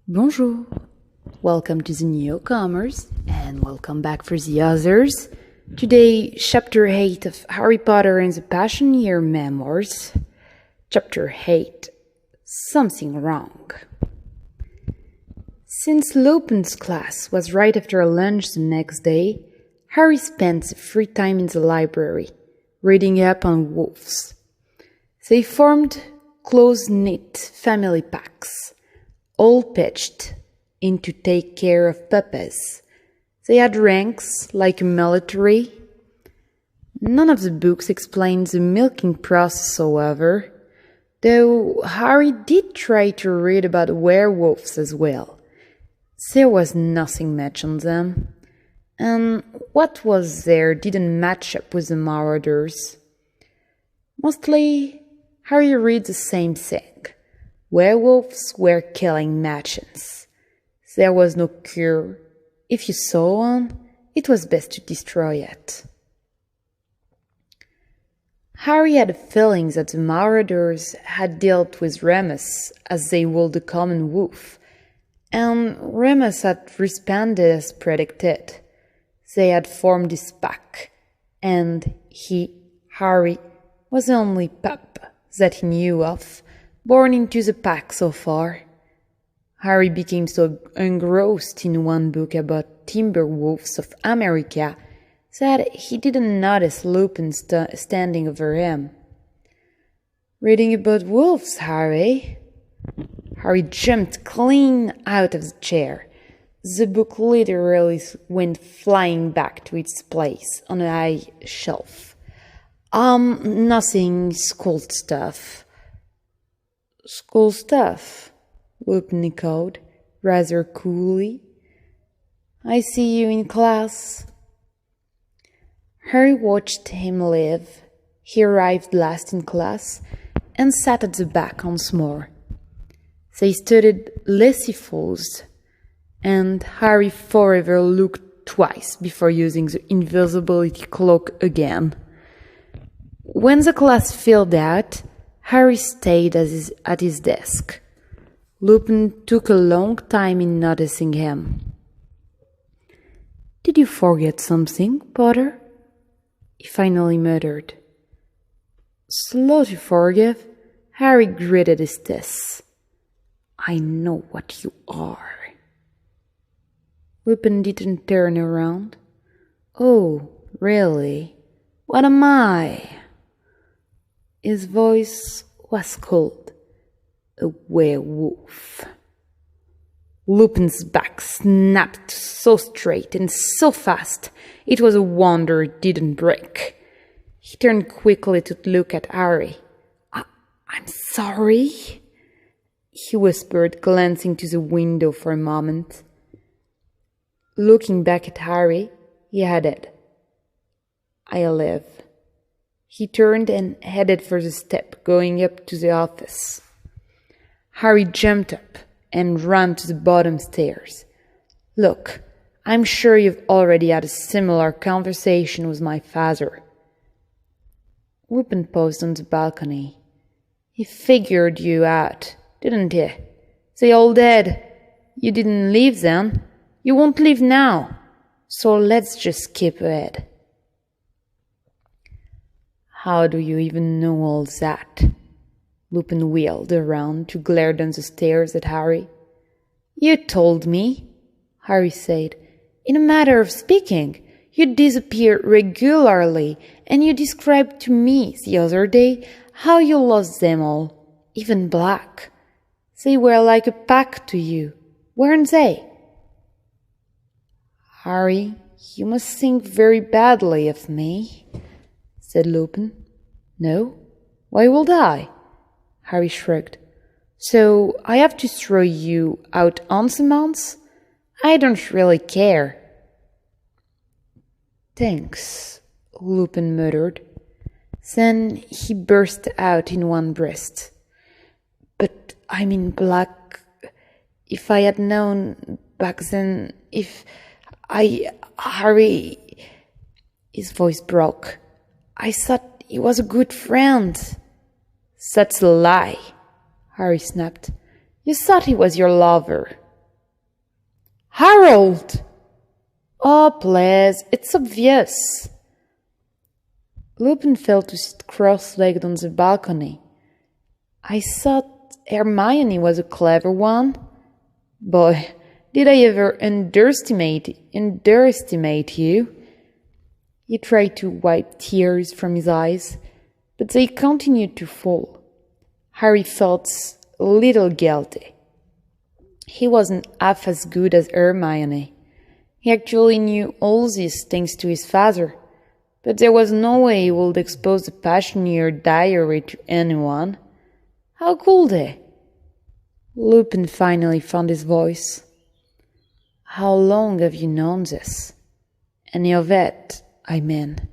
Bonjour! Welcome to the newcomers, and welcome back for the others. Today, Chapter 8 of Harry Potter and the Passion Year Memoirs. Chapter 8, Something Wrong. Since Lupin's class was right after lunch the next day, Harry spent the free time in the library, reading up on wolves. They formed close-knit family packs, all pitched in to take care of puppies. They had ranks like a military. None of the books explained the milking process, however, though Harry did try to read about werewolves as well. There was nothing much on them, and what was there didn't match up with the Marauders. Mostly, Harry read the same thing. Werewolves were killing machins. There was no cure. If you saw one, it was best to destroy it. Harry had a feeling that the Marauders had dealt with Remus as they would a common wolf, and Remus had responded as predicted. They had formed this pack, and Harry, was the only pup that he knew of, born into the pack so far. Harry became so engrossed in one book about timber wolves of America that he didn't notice Lupin standing over him. "Reading about wolves, Harry?" Harry jumped clean out of the chair. The book literally went flying back to its place on a high shelf. Nothing, school stuff." "School stuff?" Lupin echoed, rather coolly. "I see you in class." Harry watched him leave. He arrived last in class and sat at the back once more. They studied Lesifos, and Harry forever looked twice before using the invisibility cloak again. When the class filled out, Harry stayed at his desk. Lupin took a long time in noticing him. "Did you forget something, Potter?" he finally muttered. Slow to forgive, Harry gritted his teeth. "I know what you are." Lupin didn't turn around. "Oh, really? What am I?" His voice was cold. "A werewolf." Lupin's back snapped so straight and so fast, it was a wonder it didn't break. He turned quickly to look at Harry. I'm sorry," he whispered, glancing to the window for a moment. Looking back at Harry, he added, "I live." He turned and headed for the step going up to the office. Harry jumped up and ran to the bottom stairs. "Look, I'm sure you've already had a similar conversation with my father." Lupin paused on the balcony. "He figured you out, didn't he? They all dead. You didn't leave then. You won't leave now. So let's just skip ahead." "How do you even know all that?" Lupin wheeled around to glare down the stairs at Harry. "You told me," Harry said. "In a matter of speaking, you disappear regularly, and you described to me the other day how you lost them all, even Black. They were like a pack to you, weren't they?" "Harry, you must think very badly of me," said Lupin. "No? Why would I?" Harry shrugged. "So I have to throw you out once a month? I don't really care." "Thanks," Lupin muttered. Then he burst out in one breath. "But I mean, Black, if I had known back then, Harry..." His voice broke. "I thought he was a good friend." "That's a lie," Harry snapped. "You thought he was your lover. Harold! Oh, please, it's obvious. Lupin fell to sit cross-legged on the balcony. I thought Hermione was a clever one. Boy, did I ever underestimate you? He tried to wipe tears from his eyes, but they continued to fall. Harry felt a little guilty. He wasn't half as good as Hermione. He actually knew all these things to his father, but there was no way he would expose the passionate diary to anyone. How could he? Lupin finally found his voice. How long have you known this? Any of it, I mean.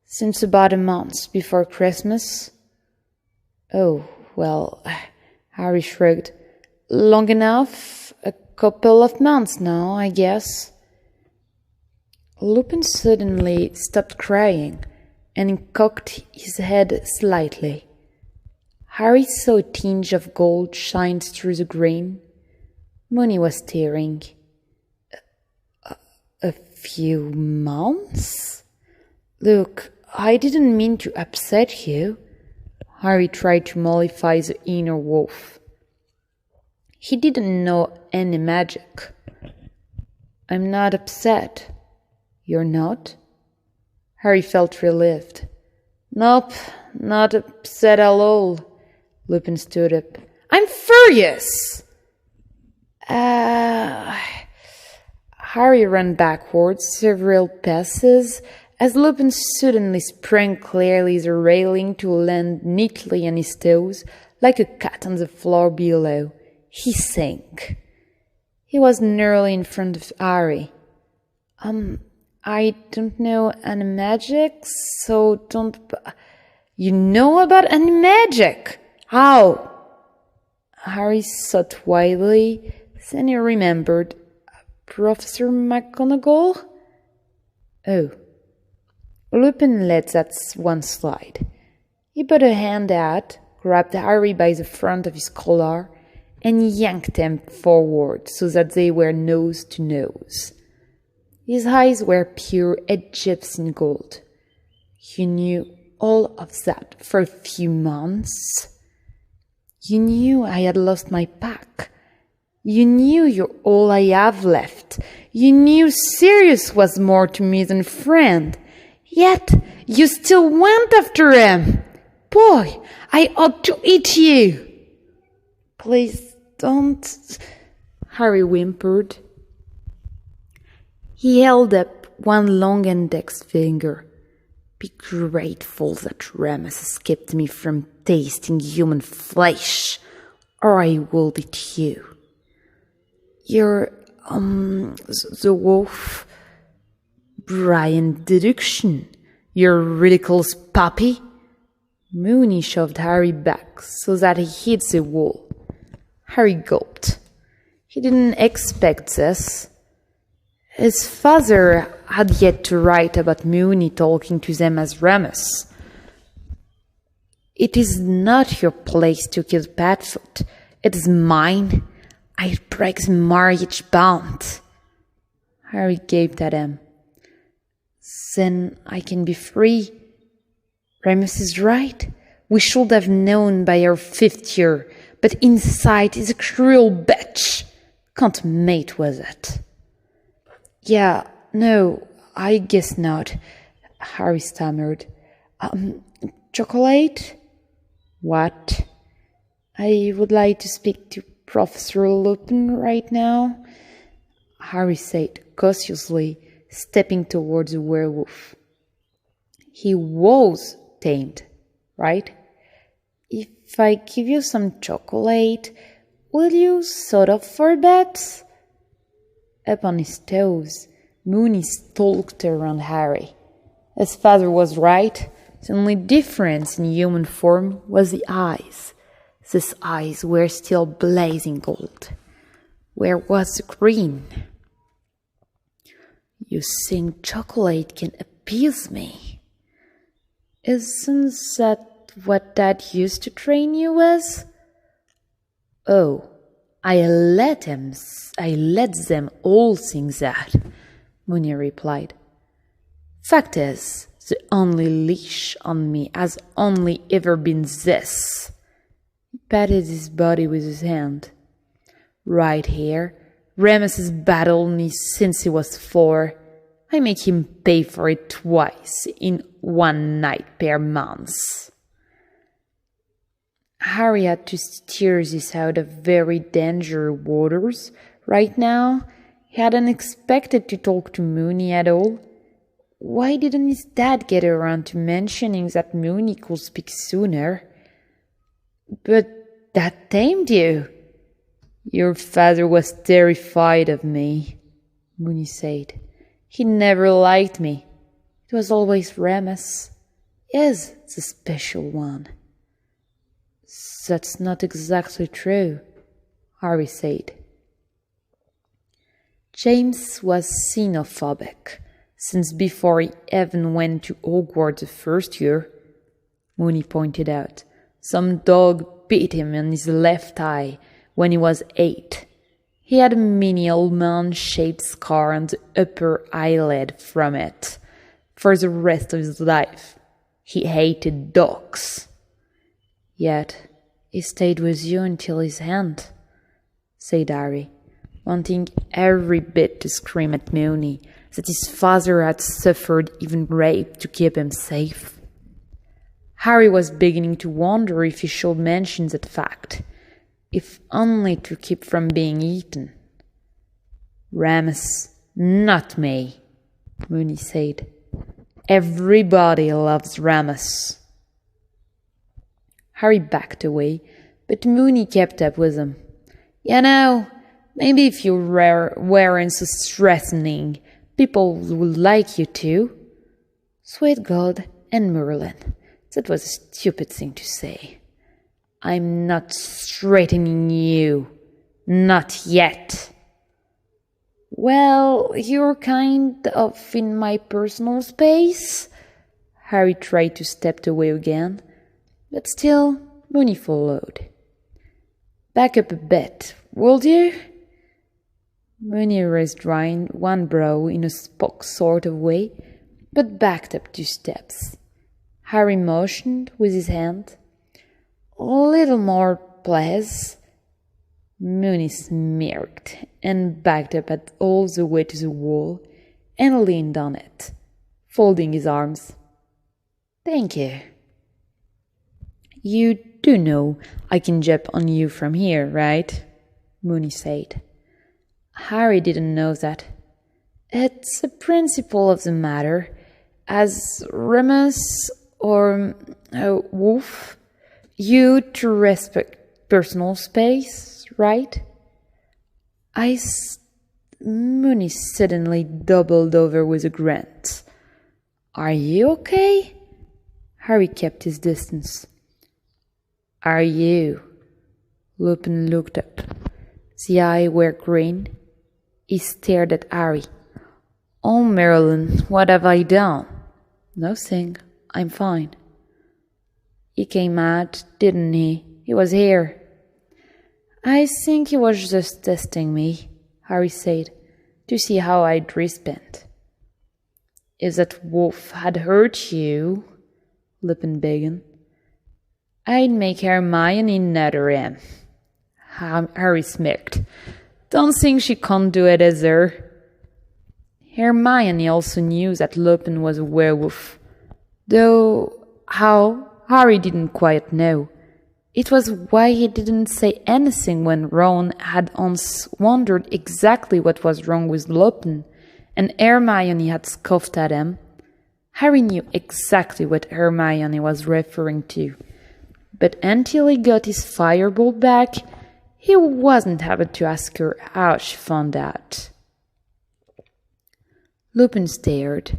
Since about a month before Christmas. Oh, well, Harry shrugged. Long enough, a couple of months now, I guess. Lupin suddenly stopped crying and cocked his head slightly. Harry saw a tinge of gold shine through the green. Moony was staring. A few months? Look, I didn't mean to upset you. Harry tried to mollify the inner wolf. He didn't know any magic. I'm not upset. You're not? Harry felt relieved. Nope, not upset at all. Lupin stood up. I'm furious! Harry ran backwards several paces as Lupin suddenly sprang clearly the railing to land neatly on his toes like a cat on the floor below. He sank. He was nearly in front of Harry. I don't know any magic, so don't... You know about any magic? How? Harry thought wildly, then he remembered. Professor McGonagall? Oh. Lupin let that one slide. He put a hand out, grabbed Harry by the front of his collar, and yanked him forward so that they were nose to nose. His eyes were pure Egyptian gold. You knew all of that for a few months. You knew I had lost my pack. You knew you're all I have left. You knew Sirius was more to me than a friend. Yet you still went after him. Boy, I ought to eat you. Please don't, Harry whimpered. He held up one long index finger. Be grateful that Remus escaped me from tasting human flesh, or I will eat you. You're, the wolf. Brian deduction. You ridiculous puppy. Moony shoved Harry back so that he hit the wall. Harry gulped. He didn't expect this. His father had yet to write about Moony talking to them as Remus. It is not your place to kill Padfoot. It is mine. I break the marriage bond. Harry gaped at him. Then I can be free. Remus is right. We should have known by our 5th year, but inside is a cruel bitch. Can't mate with it. Yeah, no, I guess not, Harry stammered. Chocolate? What? I would like to speak to Professor Lupin right now, Harry said cautiously, stepping towards the werewolf. He was tamed, right? If I give you some chocolate, will you sort of for that? Up on his toes, Moony stalked around Harry. His father was right. The only difference in human form was the eyes. These eyes were still blazing gold. Where was the green? You think chocolate can appease me? Isn't that what Dad used to train you with? Oh, I let them all think that, Mooney replied. Fact is, the only leash on me has only ever been this. He patted his body with his hand. Right here, Remus has battled me since he was 4. I make him pay for it twice in one night per month. Harry had to steer this out of very dangerous waters. Right now, he hadn't expected to talk to Mooney at all. Why didn't his dad get around to mentioning that Mooney could speak sooner? But that tamed you. Your father was terrified of me, Mooney said. He never liked me. It was always Remus. Is the special one. That's not exactly true, Harry said. James was xenophobic since before he even went to Hogwarts the first year, Mooney pointed out. Some dog bit him in his left eye when he was 8. He had a mini almond-shaped scar on the upper eyelid from it. For the rest of his life, he hated dogs. Yet, he stayed with you until his end, said Harry, wanting every bit to scream at Mooney that his father had suffered even rape to keep him safe. Harry was beginning to wonder if he should mention that fact, if only to keep from being eaten. Remus, not me, Mooney said. Everybody loves Remus. Harry backed away, but Mooney kept up with him. You know, maybe if you weren't so threatening, people would like you too. Sweet God and Merlin, that was a stupid thing to say. I'm not threatening you. Not yet. Well, you're kind of in my personal space. Harry tried to step away again, but still Mooney followed. Back up a bit, will you? Mooney raised one brow in a Spock sort of way, but backed up 2 steps. Harry motioned with his hand. A little more, please. Mooney smirked and backed up all the way to the wall and leaned on it, folding his arms. Thank you. You do know I can jump on you from here, right? Mooney said. Harry didn't know that. It's a principle of the matter. As Remus or Wolf, you to respect personal space, right? Mooney suddenly doubled over with a grunt. Are you okay? Harry kept his distance. Are you? Lupin looked up. The eyes were green. He stared at Harry. Oh, Merlin, what have I done? Nothing. I'm fine. He came out, didn't he? He was here. I think he was just testing me, Harry said, to see how I'd respond. If that wolf had hurt you, Lupin began, I'd make Hermione nutter him. Harry smirked. Don't think she can't do it either. Hermione also knew that Lupin was a werewolf, though how, Harry didn't quite know. It was why he didn't say anything when Ron had once wondered exactly what was wrong with Lupin, and Hermione had scoffed at him. Harry knew exactly what Hermione was referring to, but until he got his fireball back, he wasn't able to ask her how she found out. Lupin stared,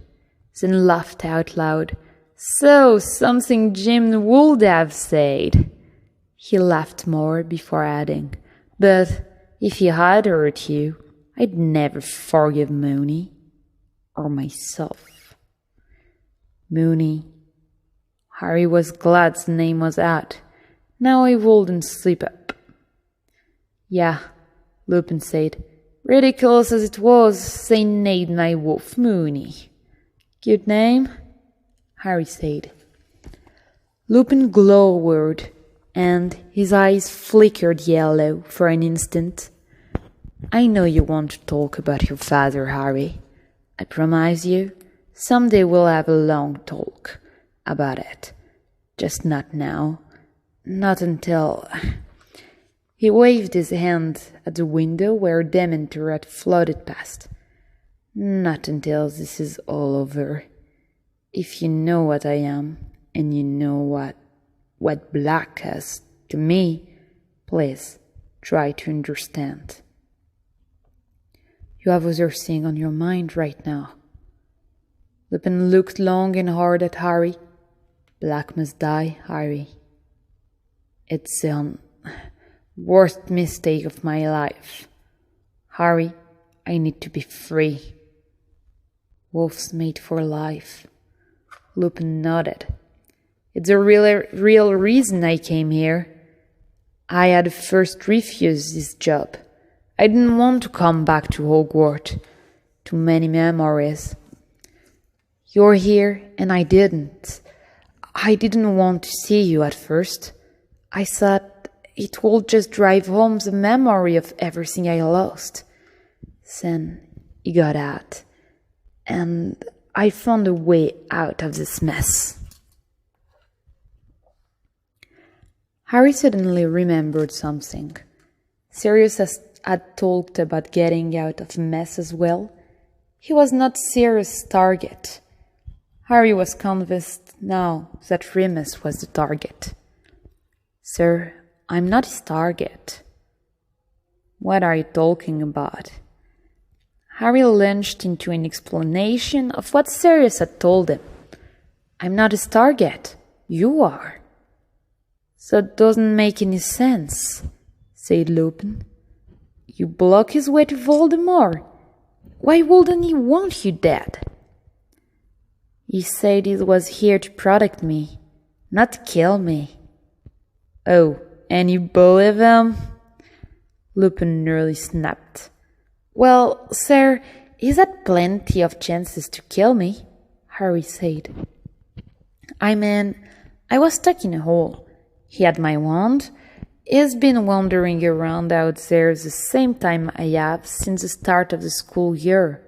then laughed out loud. So, something Jim would have said. He laughed more before adding, but if he had hurt you, I'd never forgive Mooney. Or myself. Mooney. Harry was glad the name was out. Now he wouldn't slip up. Yeah, Lupin said. Ridiculous as it was, they named my wolf Mooney. Good name? Harry said. Lupin glowered, and his eyes flickered yellow for an instant. I know you want to talk about your father, Harry. I promise you, someday we'll have a long talk about it. Just not now. Not until... He waved his hand at the window where Dementor had floated past. Not until this is all over. If you know what I am, and you know what black is to me, please try to understand. You have other thing on your mind right now. Lupin looked long and hard at Harry. Black must die, Harry. It's the worst mistake of my life. Harry, I need to be free. Wolves made for life. Lupin nodded. It's a real reason I came here. I had first refused this job. I didn't want to come back to Hogwarts. Too many memories. You're here, and I didn't. I didn't want to see you at first. I thought it would just drive home the memory of everything I lost. Then he got out, and I found a way out of this mess. Harry suddenly remembered something. Sirius had talked about getting out of a mess as well. He was not Sirius' target. Harry was convinced now that Remus was the target. Sir, I'm not his target. What are you talking about? Harry launched into an explanation of what Sirius had told him. I'm not his target. You are. That doesn't make any sense, said Lupin. You block his way to Voldemort. Why wouldn't he want you dead? He said he was here to protect me, not kill me. Oh, and you believe him? Lupin nearly snapped. Well, sir, he's had plenty of chances to kill me, Harry said. I mean, I was stuck in a hole. He had my wand. He's been wandering around out there the same time I have since the start of the school year.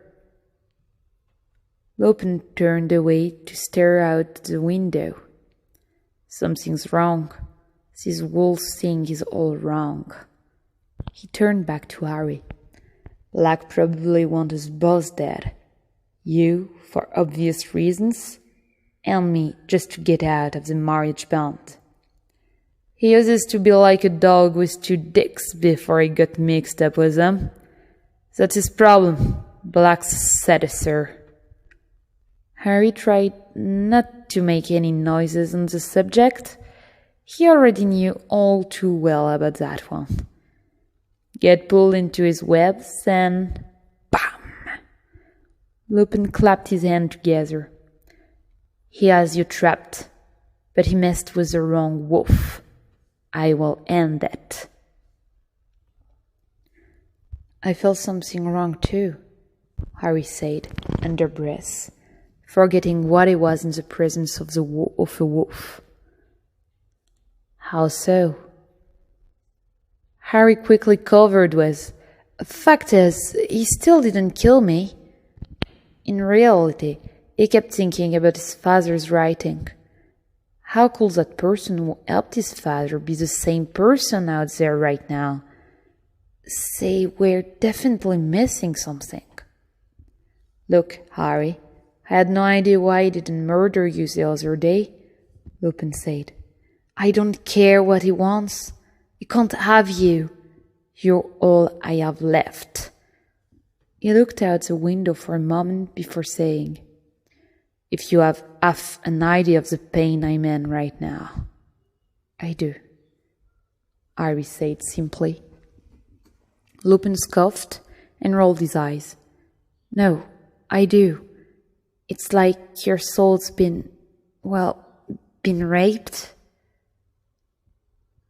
Lupin turned away to stare out the window. Something's wrong. This wolf thing is all wrong. He turned back to Harry. Black probably wants us both dead. You, for obvious reasons, and me just to get out of the marriage bond. He used to be like a dog with two dicks before he got mixed up with them. That's his problem, Black's seducer. Harry tried not to make any noises on the subject. He already knew all too well about that one. Get pulled into his webs and... BAM! Lupin clapped his hands together. He has you trapped, but he messed with the wrong wolf. I will end it. I felt something wrong too, Harry said, under breath, forgetting what he was in the presence of a wolf. How so? Harry quickly covered with, fact is, he still didn't kill me. In reality, he kept thinking about his father's writing. How could that person who helped his father be the same person out there right now? Say, we're definitely missing something. Look, Harry, I had no idea why he didn't murder you the other day, Lupin said. I don't care what he wants. He can't have you. You're all I have left. He looked out the window for a moment before saying, If you have half an idea of the pain I'm in right now. I do, Harry said simply. Lupin scoffed and rolled his eyes. No, I do. It's like your soul's been raped.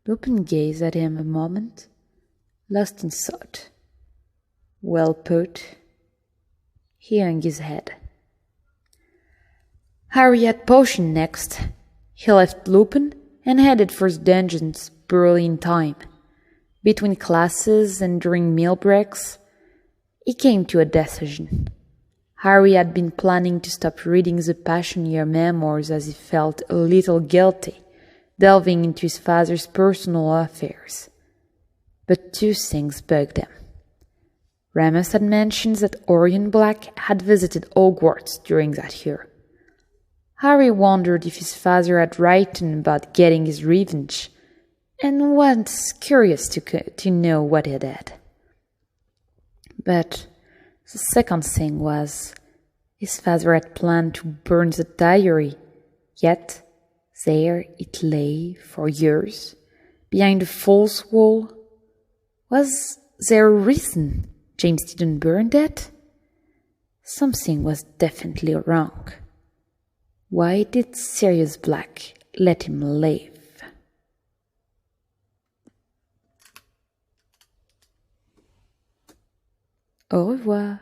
Lupin gazed at him a moment, lost in thought. Well put. He hung his head. Harry had potion next. He left Lupin and headed for the dungeons barely in time. Between classes and during meal breaks, he came to a decision. Harry had been planning to stop reading the Passion-Year memoirs as he felt a little guilty, delving into his father's personal affairs. But two things bugged him. Remus had mentioned that Orion Black had visited Hogwarts during that year. Harry wondered if his father had written about getting his revenge, and was curious to know what he did. But the second thing was, his father had planned to burn the diary, yet there it lay for years, behind a false wall. Was there a reason James didn't burn that? Something was definitely wrong. Why did Sirius Black let him live? Au revoir.